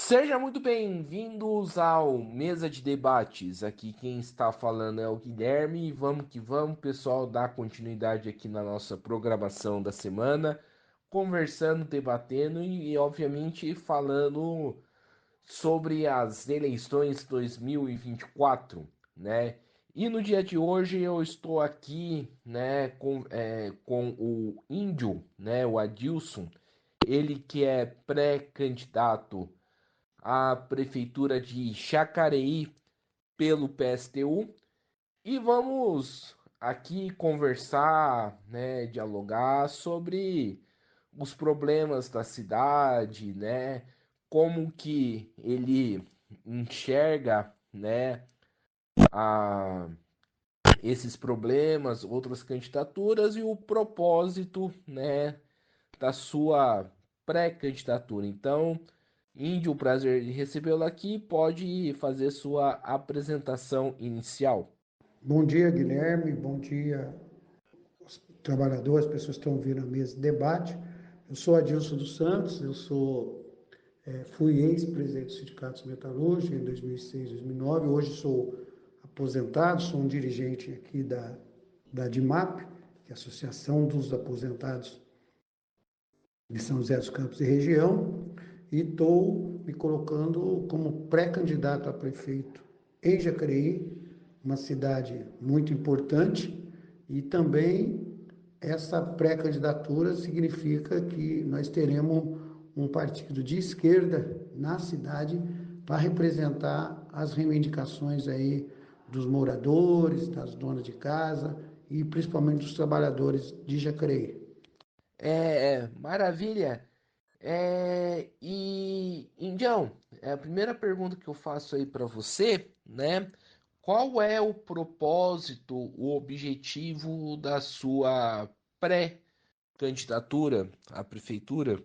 Sejam muito bem-vindos ao Mesa de Debates. Aqui quem está falando é o Guilherme. E vamos que vamos, pessoal, dar continuidade aqui na nossa programação da semana, conversando, debatendo e obviamente, falando sobre as eleições 2024, né? E no dia de hoje eu estou aqui, né, com o Índio, né, o Adilson, ele que é pré-candidato a Prefeitura de Jacareí pelo PSTU e vamos aqui conversar, né, dialogar sobre os problemas da cidade, né, como que ele enxerga, né, a, esses problemas, outras candidaturas e o propósito, né, da sua pré-candidatura. Então, Índio, prazer de recebê-lo aqui. Pode fazer sua apresentação inicial. Bom dia, Guilherme. Bom dia, aos trabalhadores, as pessoas que estão ouvindo a mesa de debate. Eu sou Adilson dos Santos, fui ex-presidente do Sindicato dos Metalúrgicos em 2006, 2009. Hoje sou aposentado, sou um dirigente aqui da DIMAP, que é a Associação dos Aposentados de São José dos Campos e região, e estou me colocando como pré-candidato a prefeito em Jacareí, uma cidade muito importante, e também essa pré-candidatura significa que nós teremos um partido de esquerda na cidade para representar as reivindicações aí dos moradores, das donas de casa e principalmente dos trabalhadores de Jacareí. Maravilha. Indião, a primeira pergunta que eu faço aí para você, né? Qual é o propósito, o objetivo da sua pré-candidatura à prefeitura?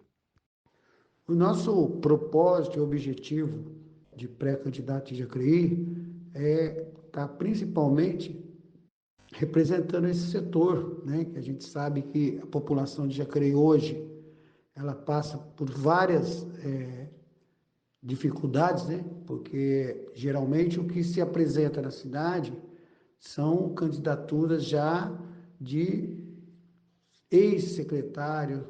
O nosso propósito e objetivo de pré-candidato de Jacareí é estar principalmente representando esse setor, né? Que a gente sabe que a população de Jacareí hoje ela passa por várias dificuldades, né? Porque geralmente o que se apresenta na cidade são candidaturas já de ex-secretário,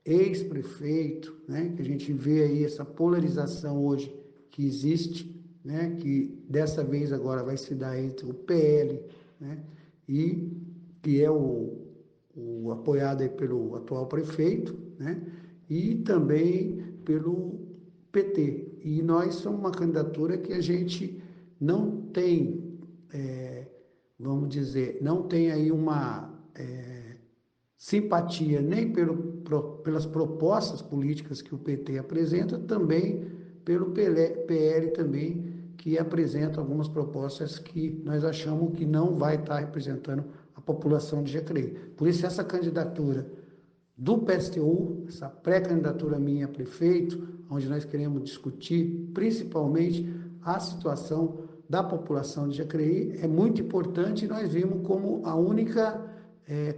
ex-prefeito, né? Que a gente vê aí essa polarização hoje que existe, né? Que dessa vez agora vai se dar entre o PL, né? E que é o apoiado aí pelo atual prefeito, né? E também pelo PT. E nós somos uma candidatura que a gente não tem, vamos dizer, não tem aí uma simpatia nem pelas propostas políticas que o PT apresenta, também pelo PL também, que apresenta algumas propostas que nós achamos que não vai estar representando a população de Jacareí. Por isso, essa candidatura do PSTU, essa pré-candidatura minha a prefeito, onde nós queremos discutir principalmente a situação da população de Jacareí, é muito importante e nós vimos como a única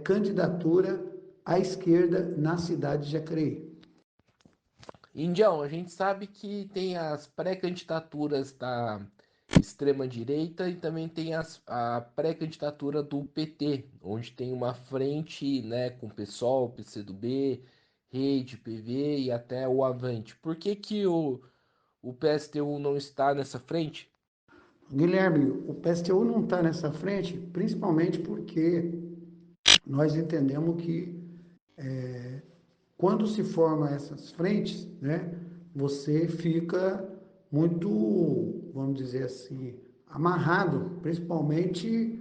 candidatura à esquerda na cidade de Jacareí. Indião, a gente sabe que tem as pré-candidaturas da extrema-direita e também tem a pré-candidatura do PT, onde tem uma frente, né, com o PSOL, PCdoB, Rede, PV e até o Avante. Por que que o PSTU não está nessa frente? Guilherme, o PSTU não está nessa frente, principalmente porque nós entendemos que quando se forma essas frentes, né, você fica muito, vamos dizer assim, amarrado, principalmente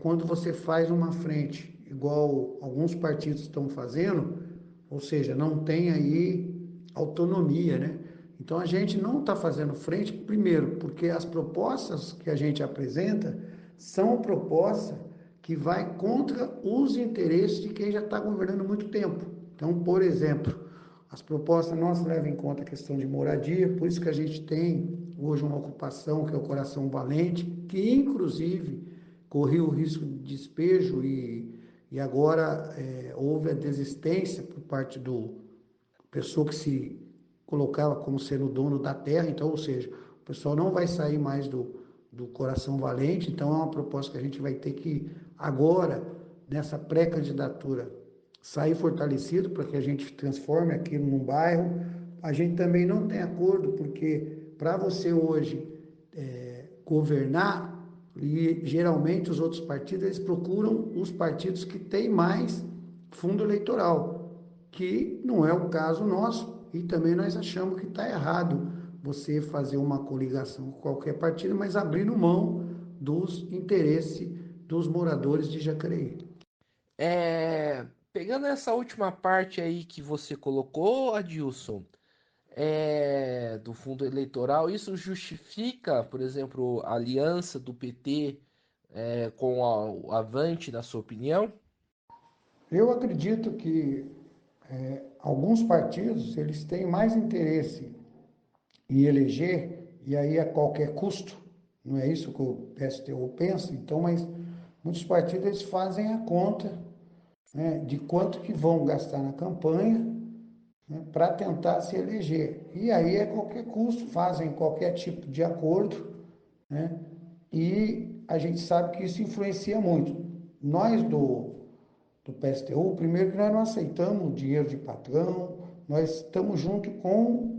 quando você faz uma frente, igual alguns partidos estão fazendo, ou seja, não tem aí autonomia, né? Então a gente não está fazendo frente, primeiro, porque as propostas que a gente apresenta são propostas que vai contra os interesses de quem já está governando há muito tempo. Então, por exemplo, as propostas nossas levam em conta a questão de moradia, por isso que a gente tem hoje uma ocupação que é o Coração Valente, que inclusive corria o risco de despejo e agora houve a desistência por parte do pessoa que se colocá-la como sendo o dono da terra, então, ou seja, o pessoal não vai sair mais do coração valente, então é uma proposta que a gente vai ter que, agora, nessa pré-candidatura, sair fortalecido para que a gente transforme aquilo num bairro. A gente também não tem acordo, porque para você hoje governar, e geralmente os outros partidos, eles procuram os partidos que têm mais fundo eleitoral, que não é o caso nosso, e também nós achamos que está errado você fazer uma coligação com qualquer partido, mas abrindo mão dos interesses dos moradores de Jacareí. Pegando essa última parte aí que você colocou, Adilson, do fundo eleitoral, isso justifica, por exemplo, a aliança do PT com o Avante, na sua opinião? Eu acredito que alguns partidos eles têm mais interesse em eleger, e aí a qualquer custo, não é isso que o PSTU pensa, então, mas muitos partidos eles fazem a conta, né, de quanto que vão gastar na campanha, né, para tentar se eleger. E aí a qualquer custo fazem qualquer tipo de acordo, né, e a gente sabe que isso influencia muito. Nós do PSTU, primeiro que nós não aceitamos dinheiro de patrão, nós estamos junto com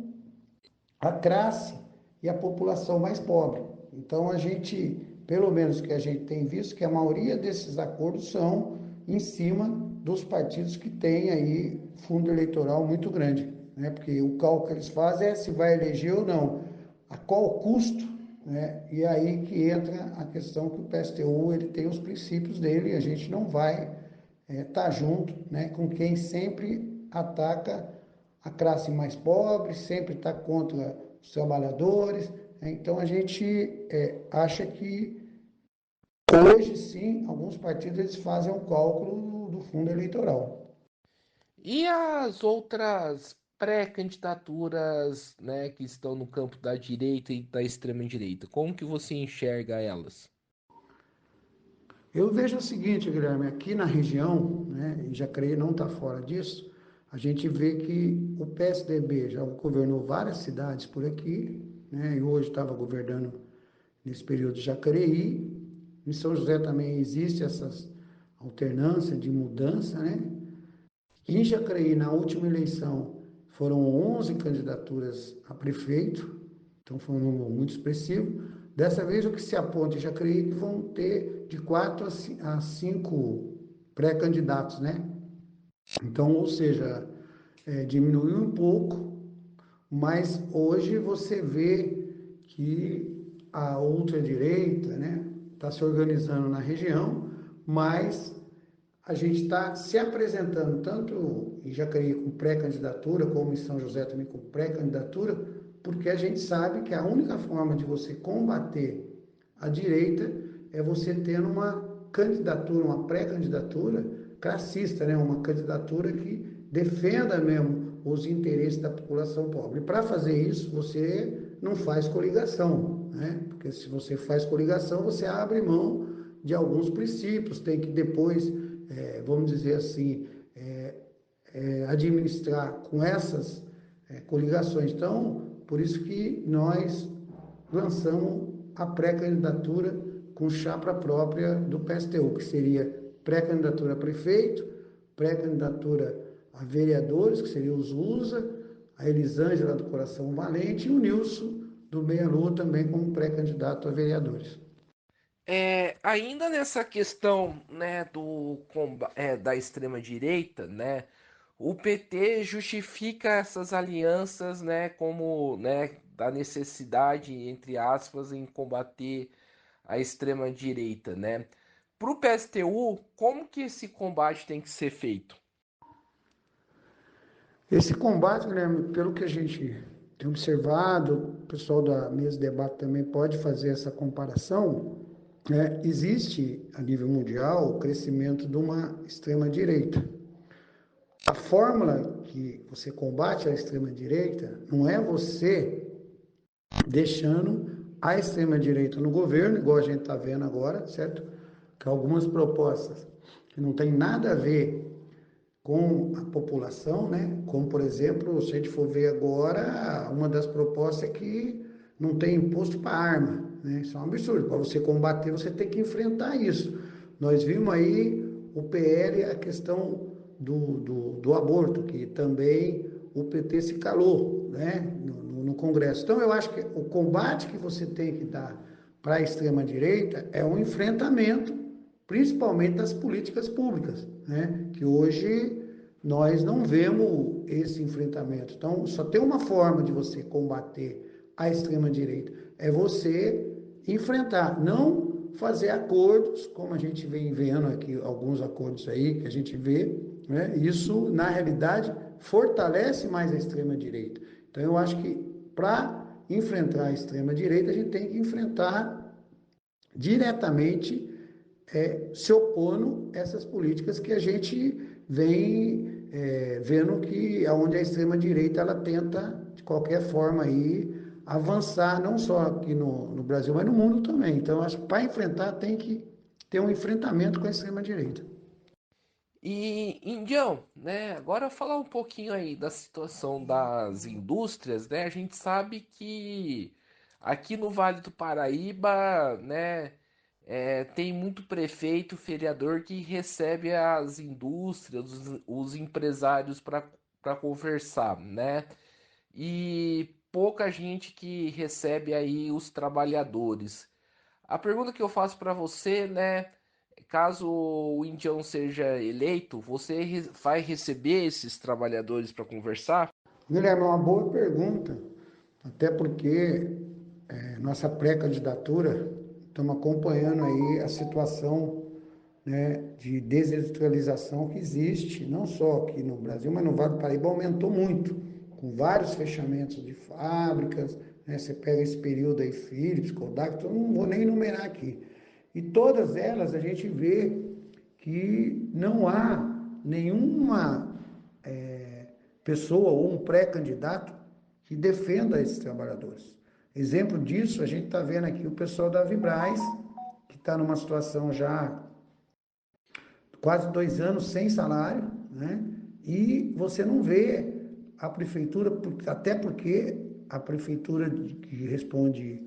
a classe e a população mais pobre. Então a gente, pelo menos que a gente tem visto, que a maioria desses acordos são em cima dos partidos que têm aí fundo eleitoral muito grande, né? Porque o cálculo que eles fazem é se vai eleger ou não, a qual custo, né? E aí que entra a questão que o PSTU ele tem os princípios dele, e a gente não vai estar junto, né, com quem sempre ataca a classe mais pobre, sempre está contra os trabalhadores. Né? Então a gente acha que hoje sim, alguns partidos eles fazem um cálculo do fundo eleitoral. E as outras pré-candidaturas, né, que estão no campo da direita e da extrema-direita, como que você enxerga elas? Eu vejo o seguinte, Guilherme, aqui na região, né, e Jacareí não está fora disso, a gente vê que o PSDB já governou várias cidades por aqui, né, e hoje estava governando nesse período de Jacareí. Em São José também existe essas alternância de mudança, né? Em Jacareí, na última eleição, foram 11 candidaturas a prefeito, então foi um número muito expressivo. Dessa vez, o que se aponta em Jacareí é que vão ter de 4 a 5 pré-candidatos, né? Então, ou seja, diminuiu um pouco, mas hoje você vê que a ultradireita, né, está se organizando na região, mas a gente está se apresentando tanto em Jacareí com pré-candidatura, como em São José também com pré-candidatura, porque a gente sabe que a única forma de você combater a direita é você ter uma candidatura, uma pré-candidatura classista, né? Uma candidatura que defenda mesmo os interesses da população pobre. Para fazer isso, você não faz coligação, né? Porque se você faz coligação, você abre mão de alguns princípios, tem que depois, vamos dizer assim, administrar com essas coligações. Então, por isso que nós lançamos a pré-candidatura com chapa própria do PSTU, que seria pré-candidatura a prefeito, pré-candidatura a vereadores, que seria os USA, a Elisângela do Coração Valente e o Nilson do Meia Lua também como pré-candidato a vereadores. Ainda nessa questão, né, da extrema direita, né, o PT justifica essas alianças, né, como, né, da necessidade, entre aspas, em combater a extrema direita, né? Para o PSTU, como que esse combate tem que ser feito? Esse combate, Guilherme, pelo que a gente tem observado, o pessoal da mesa de debate também pode fazer essa comparação, existe a nível mundial o crescimento de uma extrema-direita. A fórmula que você combate a extrema-direita não é você deixando a extrema-direita no governo, igual a gente está vendo agora, certo? Que algumas propostas que não tem nada a ver com a população, né? Como, por exemplo, se a gente for ver agora, uma das propostas é que não tem imposto para arma, né? Isso é um absurdo. Para você combater, você tem que enfrentar isso. Nós vimos aí o PL, a questão do aborto, que também o PT se calou, né? No Congresso. Então, eu acho que o combate que você tem que dar para a extrema-direita é um enfrentamento, principalmente das políticas públicas, né? Que hoje nós não vemos esse enfrentamento. Então, só tem uma forma de você combater a extrema-direita, é você enfrentar, não fazer acordos, como a gente vem vendo aqui, alguns acordos aí que a gente vê, né? Isso, na realidade, fortalece mais a extrema-direita. Então, eu acho que para enfrentar a extrema-direita, a gente tem que enfrentar diretamente se opondo a essas políticas que a gente vem vendo que aonde a extrema-direita ela tenta, de qualquer forma, aí, avançar, não só aqui no Brasil, mas no mundo também. Então, acho que para enfrentar tem que ter um enfrentamento com a extrema-direita. E, Indião, né, agora falar um pouquinho aí da situação das indústrias, né? A gente sabe que aqui no Vale do Paraíba, né, tem muito prefeito, vereador que recebe as indústrias, os empresários para conversar, né? E pouca gente que recebe aí os trabalhadores. A pergunta que eu faço para você, né? Caso o Indião seja eleito, você vai receber esses trabalhadores para conversar? Guilherme, é uma boa pergunta, até porque nossa pré-candidatura, estamos acompanhando aí a situação, né, de desindustrialização que existe, não só aqui no Brasil, mas no Vale do Paraíba aumentou muito, com vários fechamentos de fábricas, né? Você pega esse período aí, Philips, Kodak, eu não vou nem enumerar aqui. E todas elas a gente vê que não há nenhuma pessoa ou um pré-candidato que defenda esses trabalhadores. Exemplo disso, a gente está vendo aqui o pessoal da Vibraz, que está numa situação já quase 2 anos sem salário, né? E você não vê a prefeitura, até porque a prefeitura que responde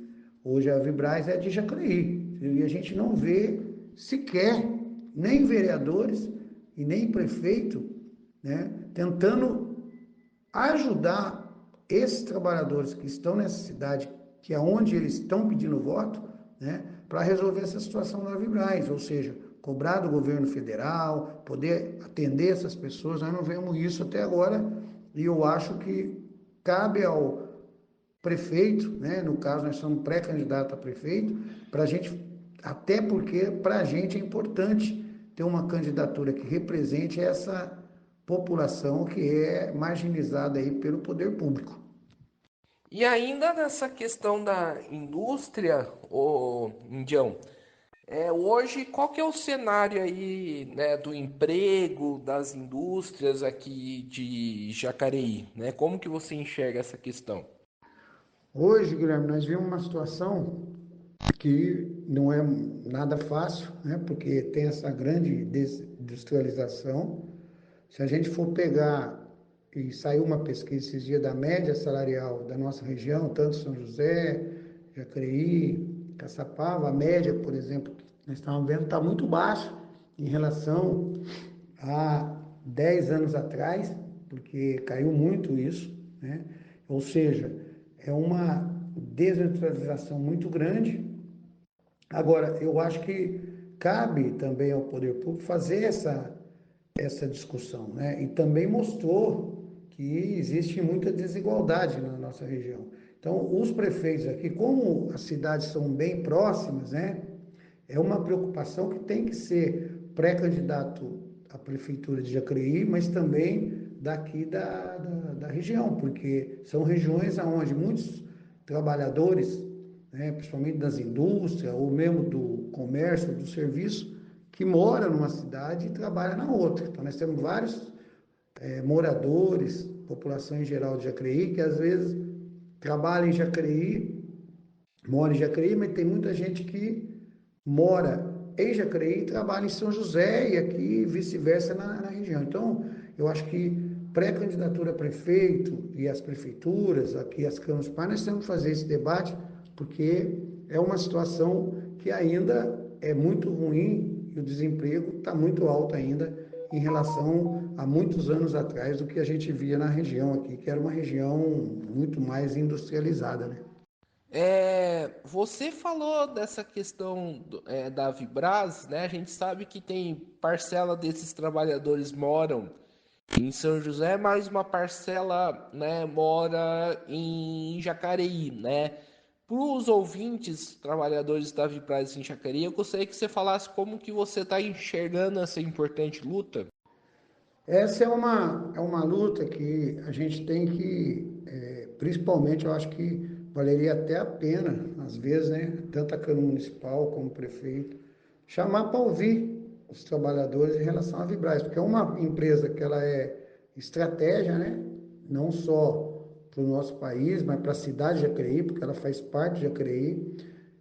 hoje a Vibraz é de Jacareí, e a gente não vê sequer nem vereadores e nem prefeito, né, tentando ajudar esses trabalhadores que estão nessa cidade, que é onde eles estão pedindo voto, né, para resolver essa situação da Vibraz, ou seja, cobrar do governo federal, poder atender essas pessoas. Nós não vemos isso até agora, e eu acho que cabe ao prefeito, né, no caso nós somos pré-candidato a prefeito, para a gente, até porque para a gente é importante ter uma candidatura que represente essa população que é marginalizada aí pelo poder público. E ainda nessa questão da indústria, ô Indião, hoje qual que é o cenário aí, né, do emprego, das indústrias aqui de Jacareí, né? Como que você enxerga essa questão? Hoje, Guilherme, nós vimos uma situação que não é nada fácil, né? Porque tem essa grande desindustrialização. Se a gente for pegar, e saiu uma pesquisa esses dias da média salarial da nossa região, tanto São José, Jacareí, Caçapava, a média, por exemplo, que nós estamos vendo, está muito baixa em relação a 10 anos atrás, porque caiu muito isso, né? Ou seja, é uma descentralização muito grande. Agora, eu acho que cabe também ao poder público fazer essa discussão, né? E também mostrou que existe muita desigualdade na nossa região. Então, os prefeitos aqui, como as cidades são bem próximas, né? É uma preocupação que tem que ser pré-candidato à prefeitura de Jacareí, mas também daqui da região, porque são regiões onde muitos trabalhadores, né, principalmente das indústrias ou mesmo do comércio, do serviço, que moram numa cidade e trabalham na outra. Então, nós temos vários moradores, população em geral de Jacareí, que às vezes trabalha em Jacareí, mora em Jacareí, mas tem muita gente que mora em Jacareí e trabalha em São José e aqui vice-versa na região. Então, Eu acho que pré-candidatura a prefeito e as prefeituras, aqui as câmaras municipais, nós temos que fazer esse debate, porque é uma situação que ainda é muito ruim e o desemprego está muito alto ainda em relação a muitos anos atrás do que a gente via na região aqui, que era uma região muito mais industrializada, né? Você falou dessa questão da Vibras, né? A gente sabe que tem parcela desses trabalhadores moram em São José, mas uma parcela, né, mora em Jacareí, né? Para os ouvintes, trabalhadores da Vibras em Jacareí, eu gostaria que você falasse como que você está enxergando essa importante luta. Essa é uma luta que a gente tem que, principalmente, eu acho que valeria até a pena, às vezes, né, tanto a Câmara Municipal como o prefeito, chamar para ouvir os trabalhadores em relação à Vibraz, porque é uma empresa que ela é estratégia, né, não só para o nosso país, mas para a cidade de Jacareí, porque ela faz parte de Jacareí,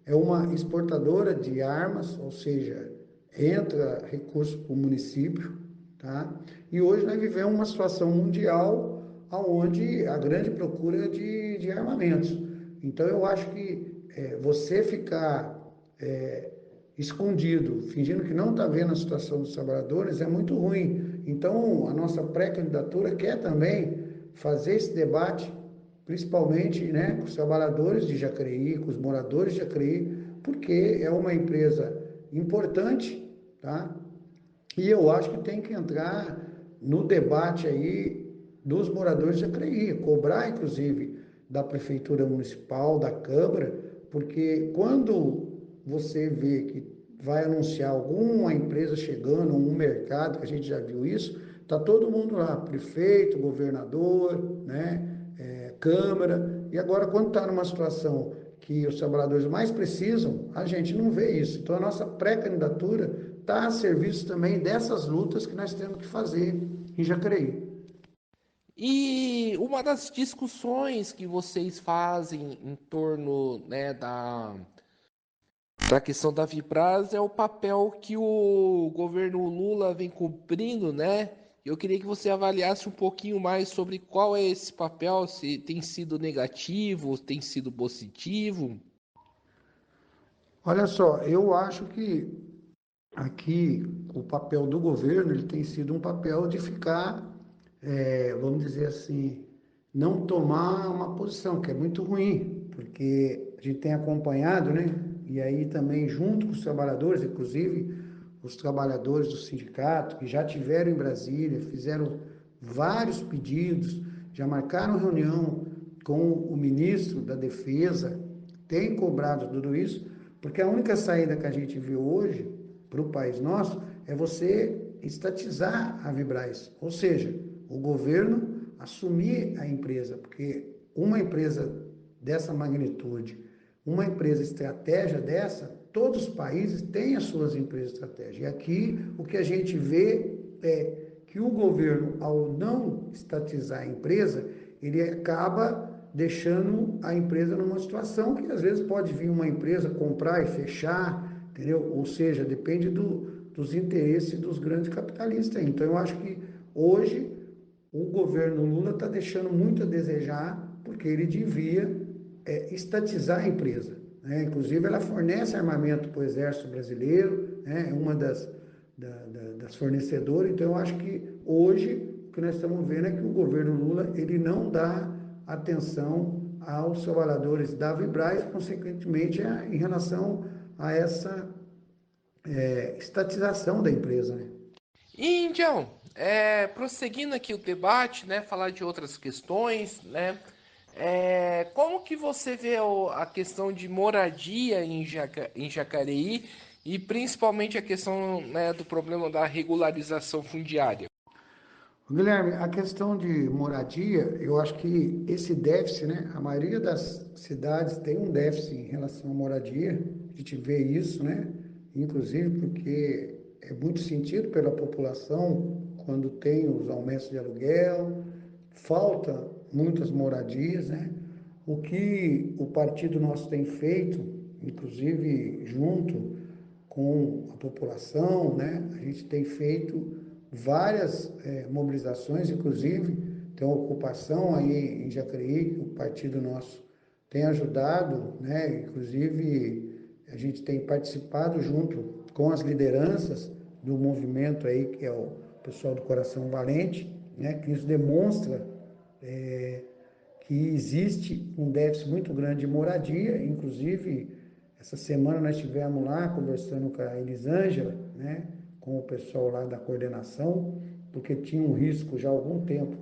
é uma exportadora de armas, ou seja, entra recurso para o município, tá? E hoje nós vivemos uma situação mundial onde a grande procura de armamentos. Então eu acho que você ficar escondido, fingindo que não está vendo a situação dos trabalhadores, é muito ruim. Então a nossa pré-candidatura quer também fazer esse debate, principalmente, né, com os trabalhadores de Jacareí, com os moradores de Jacareí, porque é uma empresa importante, tá? E eu acho que tem que entrar no debate aí dos moradores de Jacareí, cobrar inclusive da prefeitura municipal, da Câmara, porque quando você vê que vai anunciar alguma empresa chegando, um mercado, que a gente já viu isso, tá todo mundo lá, prefeito, governador, né, Câmara, e agora quando está numa situação que os trabalhadores mais precisam, a gente não vê isso. Então a nossa pré-candidatura está a serviço também dessas lutas que nós temos que fazer em Jacareí. E uma das discussões que vocês fazem em torno, né, da questão da Vibras é o papel que o governo Lula vem cumprindo, né? Eu queria que você avaliasse um pouquinho mais sobre qual é esse papel, se tem sido negativo, tem sido positivo. Olha só, eu acho que aqui o papel do governo ele tem sido um papel de ficar, vamos dizer assim, não tomar uma posição, que é muito ruim, porque a gente tem acompanhado, né? E aí também junto com os trabalhadores, inclusive os trabalhadores do sindicato, que já tiveram em Brasília, fizeram vários pedidos, já marcaram reunião com o ministro da Defesa, tem cobrado tudo isso, porque a única saída que a gente vê hoje para o país nosso é você estatizar a Vibraz, ou seja, o governo assumir a empresa, porque uma empresa dessa magnitude, uma empresa estratégia dessa, todos os países têm as suas empresas estratégicas. E aqui o que a gente vê é que o governo, ao não estatizar a empresa, ele acaba deixando a empresa numa situação que às vezes pode vir uma empresa comprar e fechar, entendeu? Ou seja, depende dos interesses dos grandes capitalistas. Então eu acho que hoje o governo Lula está deixando muito a desejar, porque ele devia estatizar a empresa, né? Inclusive, ela fornece armamento para o Exército Brasileiro, né? É uma das fornecedoras. Então, eu acho que hoje o que nós estamos vendo é que o governo Lula ele não dá atenção aos trabalhadores da Vibraz, consequentemente, em relação a essa estatização da empresa, né? E, então, prosseguindo aqui o debate, né, falar de outras questões, né, como que você vê a questão de moradia em Jacareí e principalmente a questão, né, do problema da regularização fundiária? Guilherme, a questão de moradia, eu acho que esse déficit, né? A maioria das cidades tem um déficit em relação à moradia. A gente vê isso, né? Inclusive porque é muito sentido pela população quando tem os aumentos de aluguel, falta muitas moradias, né? O que o partido nosso tem feito, inclusive junto com a população, né? A gente tem feito várias mobilizações, inclusive tem uma ocupação aí em Jacareí, o partido nosso tem ajudado, né? Inclusive a gente tem participado junto com as lideranças do movimento aí, que é o pessoal do Coração Valente, né? Que isso demonstra que existe um déficit muito grande de moradia. Inclusive, essa semana nós estivemos lá conversando com a Elisângela, né, com o pessoal lá da coordenação, porque tinha um risco já há algum tempo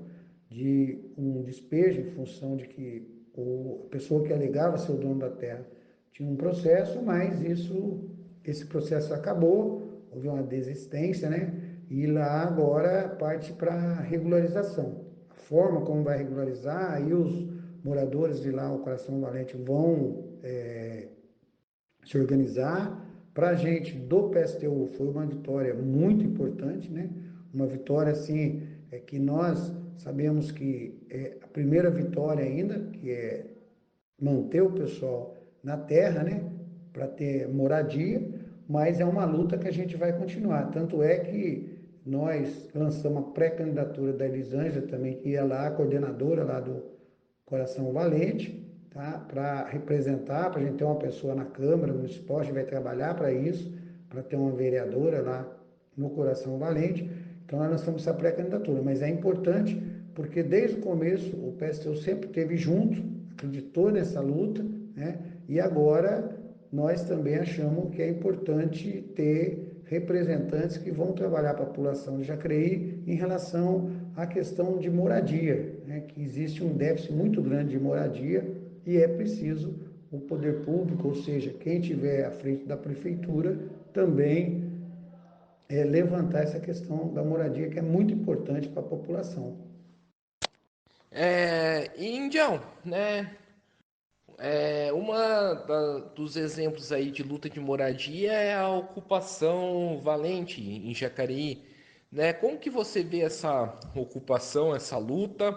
de um despejo em função de que a pessoa que alegava ser o dono da terra tinha um processo, mas esse processo acabou, houve uma desistência, né? E lá agora parte para regularização. A forma como vai regularizar, aí os moradores de lá, o Coração Valente, vão se organizar. Para a gente do PSTU foi uma vitória muito importante, né? Uma vitória assim, que nós sabemos que é a primeira vitória ainda, que é manter o pessoal na terra, né? Para ter moradia, mas é uma luta que a gente vai continuar. Tanto é que nós lançamos a pré-candidatura da Elisângela também, que ia lá, a coordenadora lá do Coração Valente, tá? Para representar, para a gente ter uma pessoa na Câmara Municipal, a gente vai trabalhar para isso, para ter uma vereadora lá no Coração Valente. Então nós lançamos essa pré-candidatura, mas é importante porque desde o começo o PSTU sempre esteve junto, acreditou nessa luta, né? E agora nós também achamos que é importante ter representantes que vão trabalhar para a população de Jacareí em relação à questão de moradia, né? Que existe um déficit muito grande de moradia e é preciso o poder público, ou seja, quem estiver à frente da prefeitura, também levantar essa questão da moradia, que é muito importante para a população. Indião, né? Dos exemplos aí de luta de moradia é a ocupação Valente em Jacareí, né? Como que você vê essa ocupação, essa luta,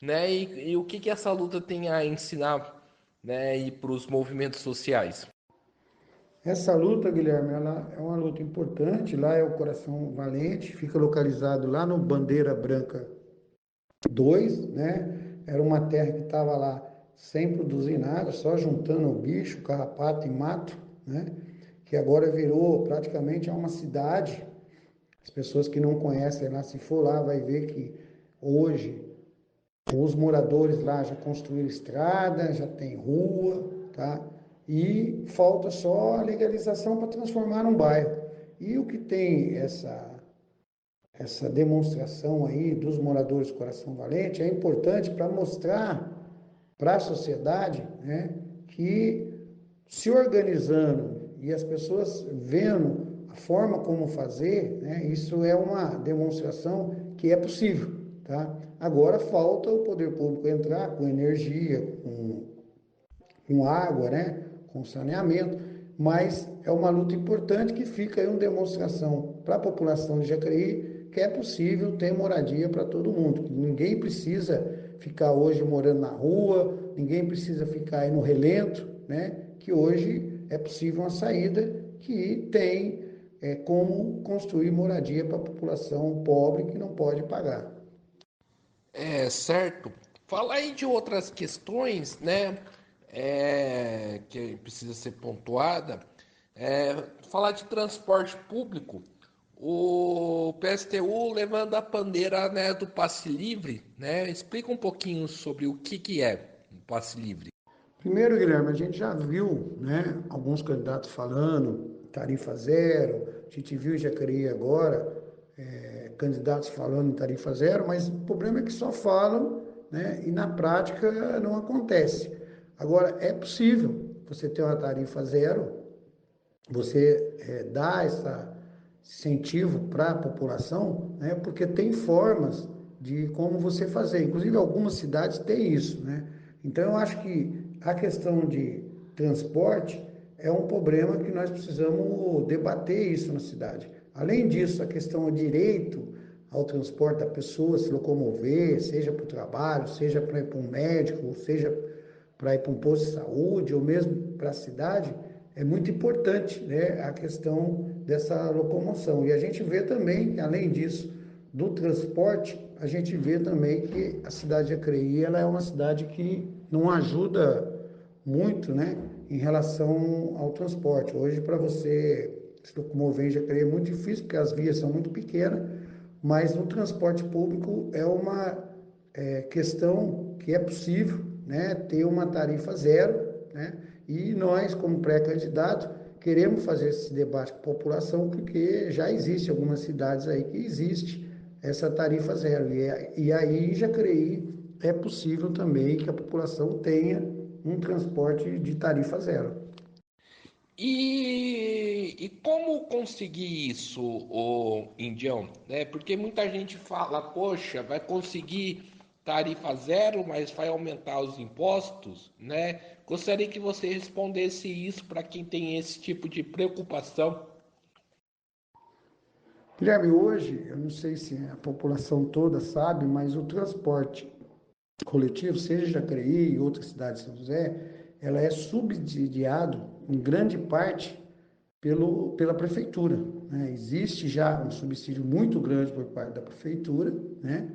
né? E o que que essa luta tem a ensinar, né? E para os movimentos sociais? Essa luta, Guilherme, ela é uma luta importante. Lá é o Coração Valente, fica localizado lá no Bandeira Branca 2, né? Era uma terra que estava lá sem produzir nada, só juntando bicho, carrapato e mato, né? Que agora virou praticamente uma cidade. As pessoas que não conhecem lá, se for lá, vai ver que hoje os moradores lá já construíram estrada, já tem rua, tá? E falta só a legalização para transformar num bairro. E o que tem essa demonstração aí dos moradores do Coração Valente é importante para mostrar para a sociedade, né, que se organizando e as pessoas vendo a forma como fazer, né, isso é uma demonstração que é possível, tá? Agora falta o poder público entrar com energia, com água, né, com saneamento, mas é uma luta importante que fica aí uma demonstração para a população de Jacareí que é possível ter moradia para todo mundo. Ninguém precisa ficar hoje morando na rua, ninguém precisa ficar aí no relento, né? Que hoje é possível uma saída que tem como construir moradia para a população pobre que não pode pagar. Certo. Falar aí de outras questões, né? Que precisa ser pontuada. Falar de transporte público. O PSTU levando a bandeira, né, do passe livre, né? Explica um pouquinho sobre o que é o passe livre. Primeiro, Guilherme, a gente já viu, né, alguns candidatos falando tarifa zero, a gente viu em Jacareí agora, candidatos falando em tarifa zero, mas o problema é que só falam, né, e na prática não acontece. Agora, é possível você ter uma tarifa zero, você dá esse incentivo para a população, né, porque tem formas de como você fazer. Inclusive, algumas cidades têm isso, né? Então, eu acho que a questão de transporte é um problema que nós precisamos debater isso na cidade. Além disso, a questão do direito ao transporte da pessoa, se locomover, seja para o trabalho, seja para ir para um médico, seja para ir para um posto de saúde, ou mesmo para a cidade, é muito importante, né, a questão dessa locomoção. E a gente vê também, além disso, do transporte, a gente vê também que a cidade de Acreí, ela é uma cidade que não ajuda muito, né, em relação ao transporte. Hoje, para você se locomover em Jacareí é muito difícil, porque as vias são muito pequenas, mas no transporte público é uma questão que é possível, né, ter uma tarifa zero, né, e nós, como pré-candidato, queremos fazer esse debate com a população, porque já existe algumas cidades aí que existe essa tarifa zero, e aí em Jacareí é possível também que a população tenha um transporte de tarifa zero. E como conseguir isso, o Indião? Né? Porque muita gente fala, poxa, vai conseguir tarifa zero, mas vai aumentar os impostos, né? Gostaria que você respondesse isso para quem tem esse tipo de preocupação. Guilherme, hoje, eu não sei se a população toda sabe, mas o transporte coletivo, seja Jacareí e outras cidades de São José, ela é subsidiado em grande parte pela prefeitura, né? Existe já um subsídio muito grande por parte da prefeitura, né?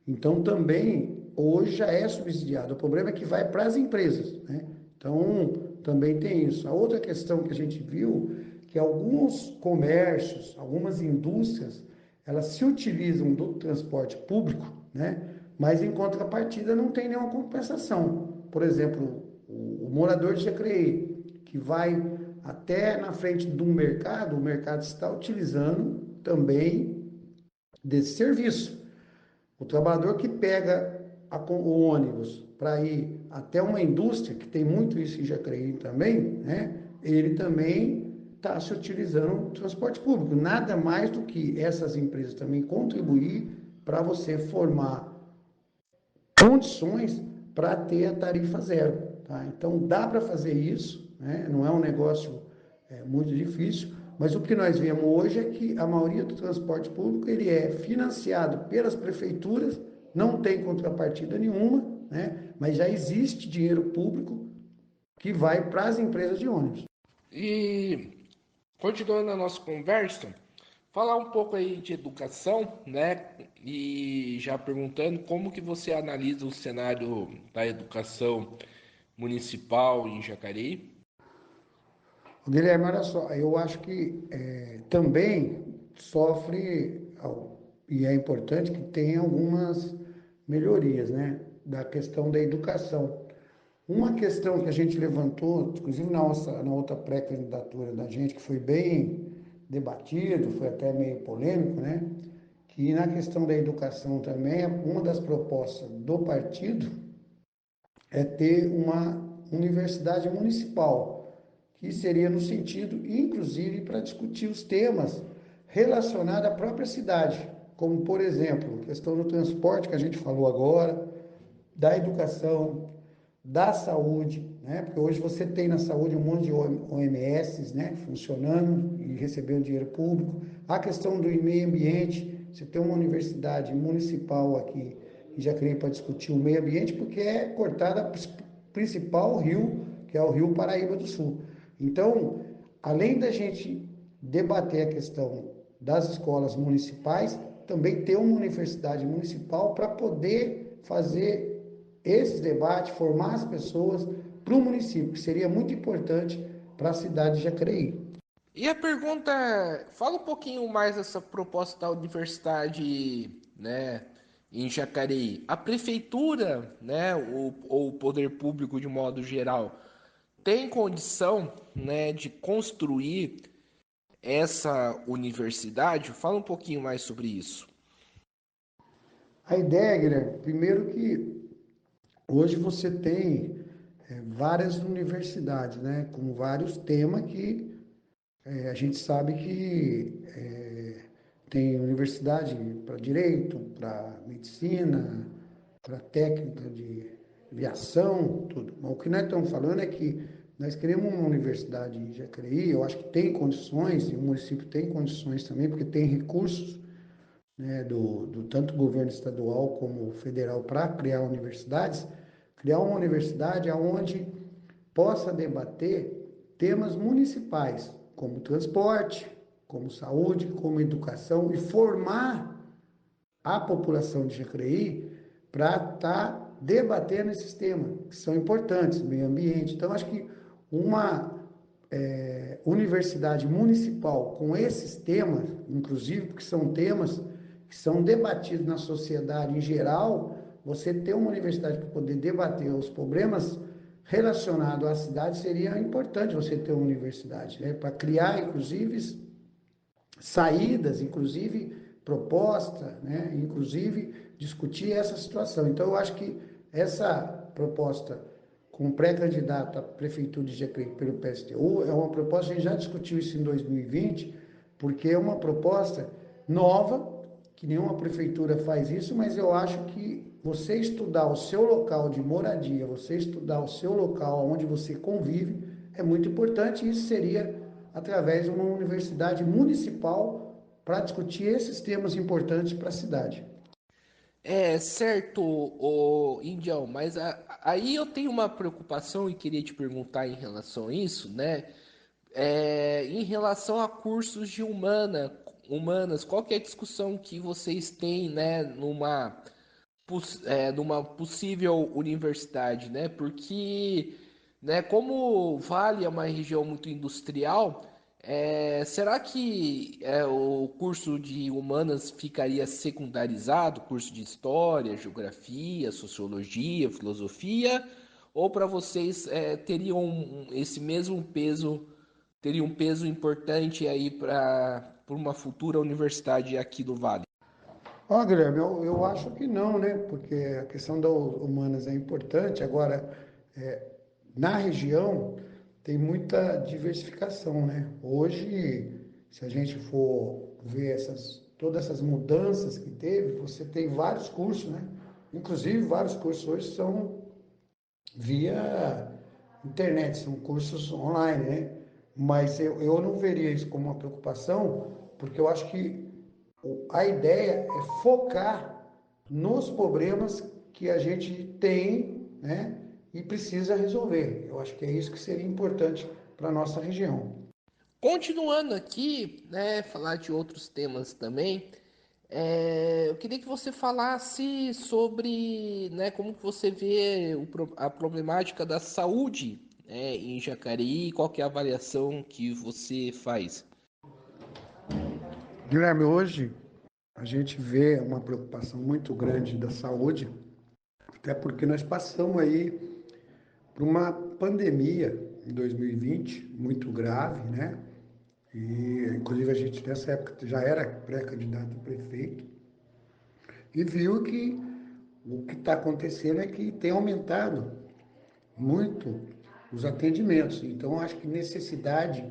Então também hoje já é subsidiado. O problema é que vai para as empresas, né? Então também tem isso. A outra questão que a gente viu que alguns comércios, algumas indústrias, elas se utilizam do transporte público, né? Mas em contrapartida não tem nenhuma compensação. Por exemplo, o morador de Jacareí, que vai até na frente do mercado, o mercado está utilizando também desse serviço. O trabalhador que pega o ônibus para ir até uma indústria, que tem muito isso em Jacareí também, né? Ele também está se utilizando o transporte público. Nada mais do que essas empresas também contribuir para você formar condições para ter a tarifa zero. Tá? Então dá para fazer isso, né? Não é um negócio muito difícil, mas o que nós vemos hoje é que a maioria do transporte público ele é financiado pelas prefeituras, não tem contrapartida nenhuma, né? Mas já existe dinheiro público que vai para as empresas de ônibus. E continuando a nossa conversa, falar um pouco aí de educação, né? E já perguntando como que você analisa o cenário da educação municipal em Jacareí. Guilherme, olha só, eu acho que também sofre, e é importante que tenha algumas melhorias, né, da questão da educação. Uma questão que a gente levantou, inclusive na outra pré-candidatura da gente, que foi bem debatido, foi até meio polêmico, né, que na questão da educação também, uma das propostas do partido é ter uma universidade municipal, que seria no sentido, inclusive, para discutir os temas relacionados à própria cidade, como, por exemplo, a questão do transporte que a gente falou agora, da educação, da saúde, né? Porque hoje você tem na saúde um monte de OMS, né, funcionando e recebendo dinheiro público. A questão do meio ambiente, você tem uma universidade municipal aqui em Jacareí para discutir o meio ambiente, porque é cortada o principal rio, que é o Rio Paraíba do Sul. Então, além da gente debater a questão das escolas municipais, também ter uma universidade municipal para poder fazer esses debates, formar as pessoas para o município, que seria muito importante para a cidade de Jacareí. E a pergunta é, fala um pouquinho mais dessa proposta da universidade, né, em Jacareí. A prefeitura, né, ou o poder público de modo geral, tem condição, né, de construir essa universidade? Fala um pouquinho mais sobre isso. A ideia, Guilherme, primeiro que hoje você tem várias universidades, né, com vários temas que a gente sabe que tem universidade para direito, para medicina, para técnica de aviação, tudo. Mas o que nós estamos falando é que nós queremos uma universidade em Jacareí, eu acho que tem condições, e o município tem condições também, porque tem recursos, né, do tanto governo estadual como federal para criar universidades, criar uma universidade onde possa debater temas municipais, como transporte, como saúde, como educação, e formar a população de Jacareí para estar debatendo esses temas, que são importantes, meio ambiente. Então, acho que uma universidade municipal com esses temas, inclusive porque são temas que são debatidos na sociedade em geral, você ter uma universidade para poder debater os problemas relacionados à cidade seria importante você ter uma universidade, né? Para criar, inclusive, saídas, inclusive proposta, né? Inclusive discutir essa situação. Então, eu acho que essa proposta com pré-candidato à prefeitura de Jacareí pelo PSTU é uma proposta, a gente já discutiu isso em 2020, porque é uma proposta nova, que nenhuma prefeitura faz isso, mas eu acho que você estudar o seu local de moradia, você estudar o seu local onde você convive, é muito importante, e isso seria através de uma universidade municipal para discutir esses temas importantes para a cidade. É certo, o Indião, mas aí eu tenho uma preocupação e queria te perguntar em relação a isso, né? Em relação a cursos de humanas, qual que é a discussão que vocês têm, né, numa possível universidade, né? Porque, né, como Vale é uma região muito industrial, será que o curso de humanas ficaria secundarizado, curso de história, geografia, sociologia, filosofia, ou para vocês teriam esse mesmo peso, teria um peso importante aí para uma futura universidade aqui do Vale? Ó, Guilherme, eu acho que não, né? Porque a questão das humanas é importante. Agora, na região tem muita diversificação, né? Hoje, se a gente for ver todas essas mudanças que teve, você tem vários cursos, né? Inclusive, vários cursos hoje são via internet, são cursos online, né? Mas eu não veria isso como uma preocupação, porque eu acho que a ideia é focar nos problemas que a gente tem, né? E precisa resolver. Eu acho que é isso que seria importante para a nossa região. Continuando aqui, né, falar de outros temas também, eu queria que você falasse sobre, né, como que você vê a problemática da saúde, né, em Jacareí, qual que é a avaliação que você faz? Guilherme, hoje a gente vê uma preocupação muito grande da saúde, até porque nós passamos aí por uma pandemia em 2020 muito grave, né? E inclusive a gente nessa época já era pré-candidato a prefeito e viu que o que está acontecendo é que tem aumentado muito os atendimentos. Então acho que necessidade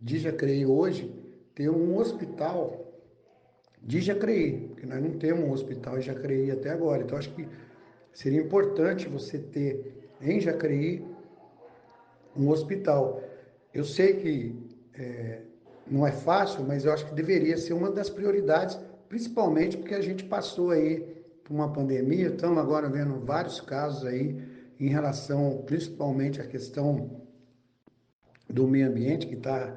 de Jacareí hoje ter um hospital de Jacareí, porque nós não temos um hospital em Jacareí até agora. Então acho que seria importante você ter em Jacareí um hospital. Eu sei que não é fácil, mas eu acho que deveria ser uma das prioridades, principalmente porque a gente passou aí por uma pandemia, estamos agora vendo vários casos aí em relação principalmente à questão do meio ambiente, que está,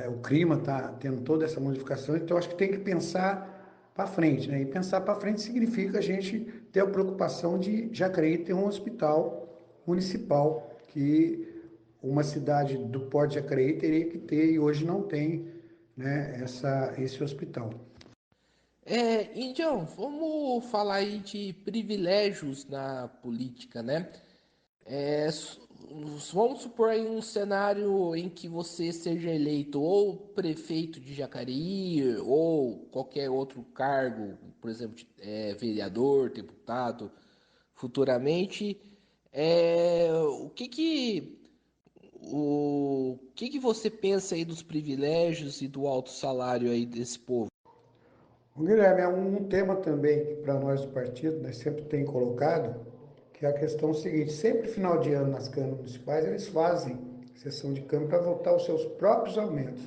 o clima está tendo toda essa modificação, então acho que tem que pensar para frente, né? E pensar para frente significa a gente ter a preocupação de Jacareí ter um hospital municipal, que uma cidade do Porto de Jacareí teria que ter e hoje não tem, né, esse hospital. Indião, vamos falar aí de privilégios na política, né? É, s- Vamos supor aí um cenário em que você seja eleito ou prefeito de Jacareí ou qualquer outro cargo, por exemplo, vereador, deputado, futuramente. É, o que que o que que você pensa aí dos privilégios e do alto salário aí desse povo? O Guilherme, é um tema também que para nós do partido, nós sempre tem colocado, que é a questão seguinte, sempre final de ano nas câmaras municipais eles fazem sessão de câmara para votar os seus próprios aumentos.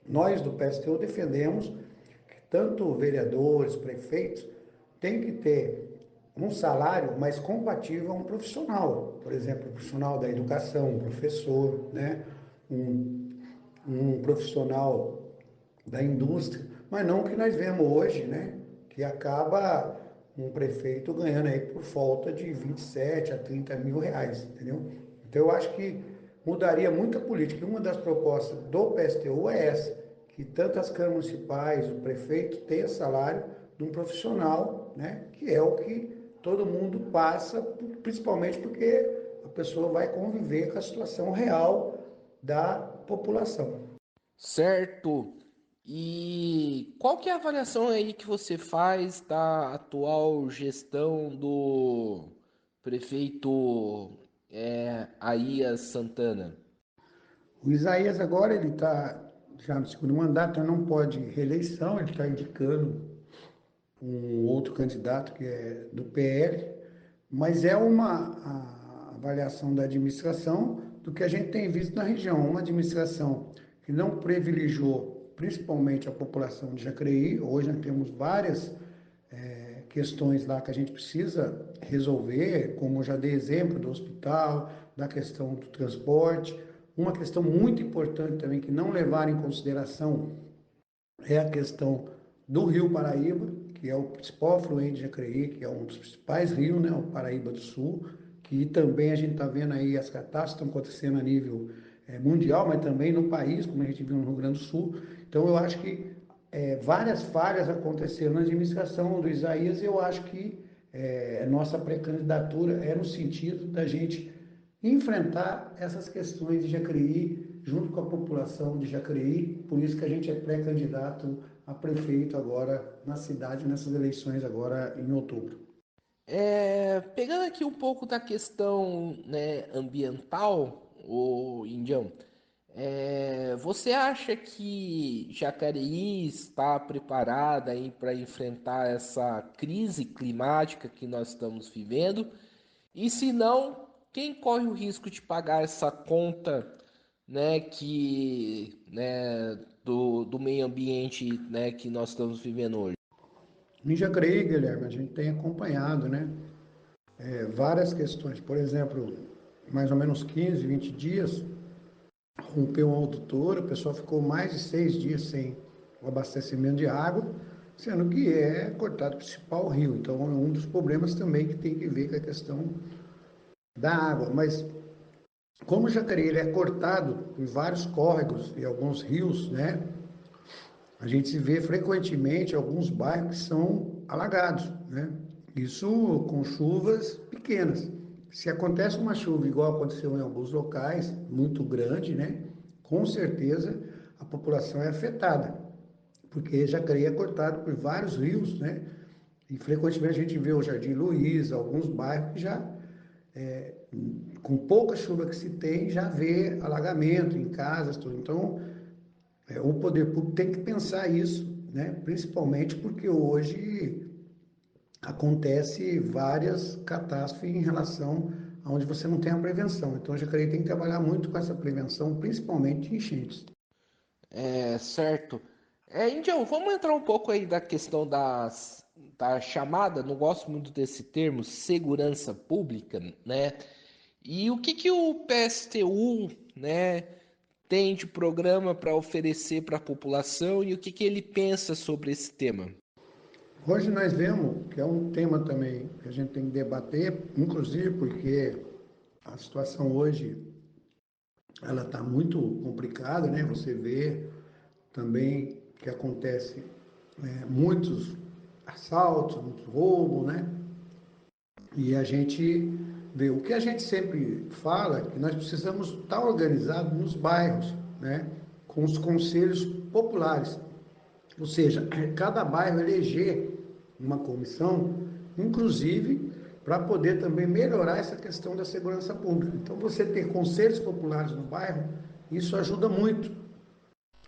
Nós do PSTU defendemos que tanto vereadores, prefeitos, têm que ter um salário mais compatível a um profissional, por exemplo, um profissional da educação, um professor, né? um, um profissional da indústria, mas não o que nós vemos hoje, né? Que acaba um prefeito ganhando aí por volta de 27 a 30 mil reais, entendeu? Então eu acho que mudaria muito a política. E uma das propostas do PSTU é essa, que tanto as câmaras municipais, o prefeito tenha salário de um profissional, né? Que é o que todo mundo passa, principalmente porque a pessoa vai conviver com a situação real da população. Certo. E qual que é a avaliação aí que você faz da atual gestão do prefeito Aías Santana? O Isaías agora ele está já no segundo mandato, não pode reeleição, ele está indicando um outro candidato que é do PL, mas é uma avaliação da administração do que a gente tem visto na região, uma administração que não privilegiou principalmente a população de Jacareí. Hoje nós temos várias questões lá que a gente precisa resolver, como eu já dei exemplo do hospital, da questão do transporte. Uma questão muito importante também que não levaram em consideração é a questão do Rio Paraíba, que é o principal afluente de Jacareí, que é um dos principais rios, né, o Paraíba do Sul, que também a gente está vendo aí as catástrofes estão acontecendo a nível mundial, mas também no país, como a gente viu no Rio Grande do Sul. Então eu acho que várias falhas aconteceram na administração do Isaías, e eu acho que nossa pré-candidatura é no sentido da gente enfrentar essas questões de Jacareí junto com a população de Jacareí. Por isso que a gente é pré-candidato a prefeito agora na cidade, nessas eleições agora em outubro. Pegando aqui um pouco da questão, né, ambiental, o Indião, você acha que Jacareí está preparada aí para enfrentar essa crise climática que nós estamos vivendo? E se não, quem corre o risco de pagar essa conta, né, do meio ambiente, né, que nós estamos vivendo hoje? Em Jacareí, Guilherme, a gente tem acompanhado, né, várias questões. Por exemplo, mais ou menos 15, 20 dias, rompeu uma adutora, o pessoal ficou mais de 6 dias sem o abastecimento de água, sendo que é cortado o principal rio. Então é um dos problemas também que tem que ver com a questão da água. Mas como o Jacareí ele é cortado por vários córregos e alguns rios, né? A gente vê frequentemente alguns bairros que são alagados, né? Isso com chuvas pequenas. Se acontece uma chuva igual aconteceu em alguns locais, muito grande, né? Com certeza a população é afetada, porque Jacareí é cortado por vários rios, né? E frequentemente a gente vê o Jardim Luiz, alguns bairros que já, com pouca chuva que se tem, já vê alagamento em casas, tudo. Então, o poder público tem que pensar isso, né? Principalmente porque hoje acontece várias catástrofes em relação a onde você não tem a prevenção. Então, a Jacareí tem que trabalhar muito com essa prevenção, principalmente de enchentes. Certo. Indião, vamos entrar um pouco aí da questão da chamada, não gosto muito desse termo, segurança pública, né? E o que que o PSTU, né, tem de programa para oferecer para a população e o que que ele pensa sobre esse tema? Hoje nós vemos que é um tema também que a gente tem que debater, inclusive porque a situação hoje ela está muito complicada, né? Você vê também que acontece muitos assaltos, muitos roubos, né? E a gente vê, o que a gente sempre fala, que nós precisamos estar organizados nos bairros, né? Com os conselhos populares. Ou seja, cada bairro eleger uma comissão, inclusive para poder também melhorar essa questão da segurança pública. Então, você ter conselhos populares no bairro, isso ajuda muito,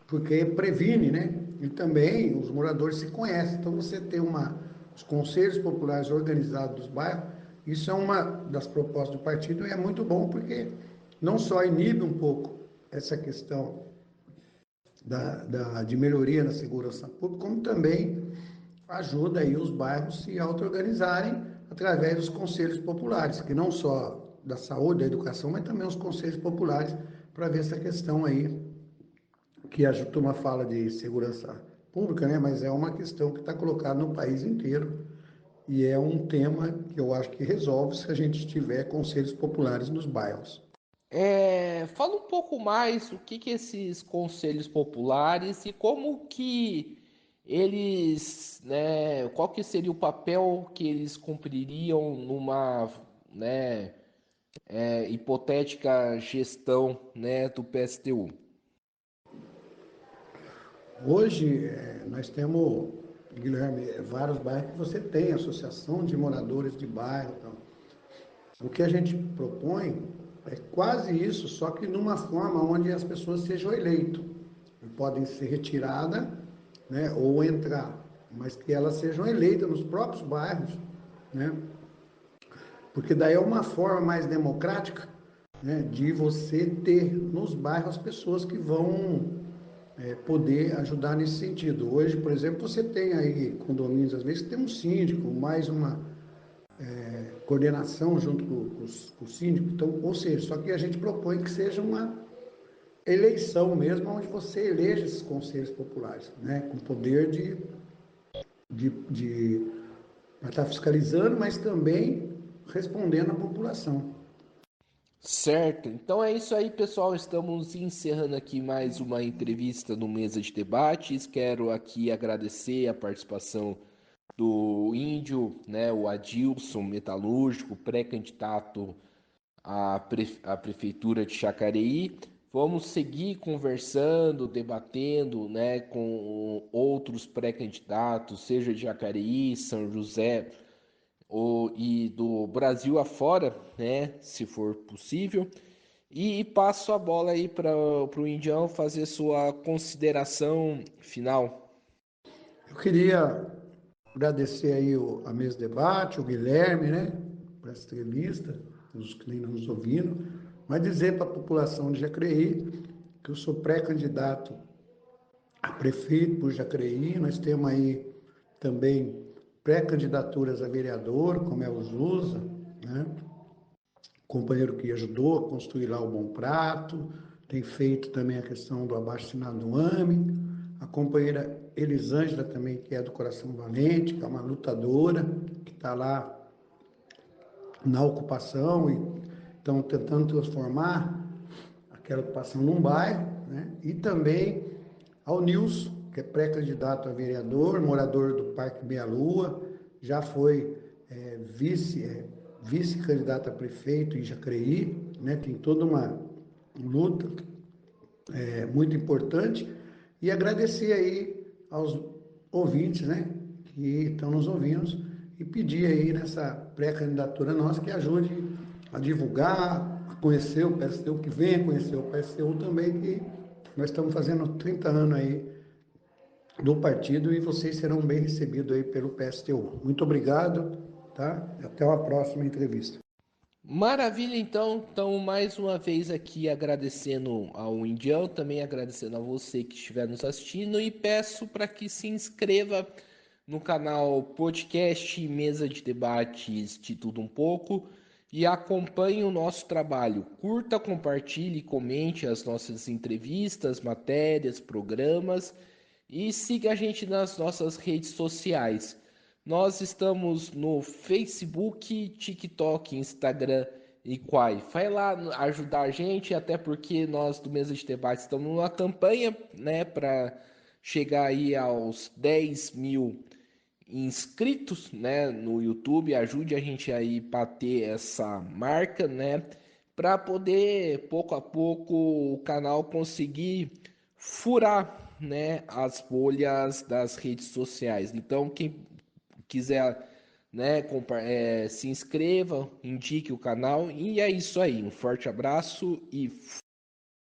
porque previne, né? E também os moradores se conhecem. Então, você ter os conselhos populares organizados dos bairros, isso é uma das propostas do partido e é muito bom porque não só inibe um pouco essa questão de melhoria na segurança pública, como também ajuda aí os bairros se auto-organizarem através dos conselhos populares, que não só da saúde, da educação, mas também os conselhos populares para ver essa questão aí, que a turma fala de segurança pública, né? Mas é uma questão que está colocada no país inteiro e é um tema que eu acho que resolve se a gente tiver conselhos populares nos bairros. Fala um pouco mais o que esses conselhos populares e como que eles, né, qual que seria o papel que eles cumpririam numa, né, hipotética gestão, né, do PSTU. Hoje, nós temos, Guilherme, vários bairros que você tem associação de moradores de bairro. Então, o que a gente propõe é quase isso, só que numa forma onde as pessoas sejam eleitas. Podem ser retiradas, né, ou entrar, mas que elas sejam eleitas nos próprios bairros, né? Porque daí é uma forma mais democrática, né, de você ter nos bairros pessoas que vão poder ajudar nesse sentido. Hoje, por exemplo, você tem aí condomínios, às vezes tem um síndico, mais uma coordenação junto com o síndico, então, ou seja, só que a gente propõe que seja uma eleição mesmo, onde você eleja esses conselhos populares, né, com poder de estar fiscalizando, mas também respondendo à população. Certo, então é isso aí, pessoal. Estamos encerrando aqui mais uma entrevista no Mesa de Debates. Quero aqui agradecer a participação do Índio, né, o Adilson Metalúrgico, pré-candidato à Prefeitura de Jacareí. Vamos seguir conversando, debatendo, né, com outros pré-candidatos, seja de Jacareí, São José e do Brasil afora, né, se for possível. E passo a bola aí para o Indião fazer sua consideração final. Eu queria agradecer aí a mesa de debate, o Guilherme, né, por essa entrevista, os que nem nos ouvindo, mas dizer para a população de Jacareí que eu sou pré-candidato a prefeito por Jacareí, nós temos aí também pré-candidaturas a vereador, como é o Zusa, né, companheiro que ajudou a construir lá o Bom Prato, tem feito também a questão do abaixo-assinado do AME, a companheira Elisângela também, que é do Coração Valente, que é uma lutadora, que está lá na ocupação e estão tentando transformar aquela ocupação num bairro, né? E também ao Nilson, que é pré-candidato a vereador, morador do Parque Meia Lua, já foi vice-candidato a prefeito em Jacareí, né? Tem toda uma luta muito importante. E agradecer aí aos ouvintes, né? Que estão nos ouvindo e pedir aí nessa pré-candidatura nossa que ajude a divulgar, a conhecer o PSTU, que venha conhecer o PSTU também, que nós estamos fazendo 30 anos aí do partido e vocês serão bem recebidos aí pelo PSTU. Muito obrigado, tá? Até uma próxima entrevista. Maravilha, então. Então, mais uma vez aqui agradecendo ao Indião, também agradecendo a você que estiver nos assistindo e peço para que se inscreva no canal Podcast Mesa de Debates de Tudo Um Pouco e acompanhe o nosso trabalho. Curta, compartilhe, comente as nossas entrevistas, matérias, programas e siga a gente nas nossas redes sociais. Nós estamos no Facebook, TikTok, Instagram e Quai. Vai lá ajudar a gente, até porque nós do Mesa de Debate estamos numa campanha, né, para chegar aí aos 10 mil inscritos, né, no YouTube. Ajude a gente aí para ter essa marca, né, para poder pouco a pouco o canal conseguir furar, né, as bolhas das redes sociais. Então, quem quiser, né, se inscreva, indique o canal e é isso aí. Um forte abraço e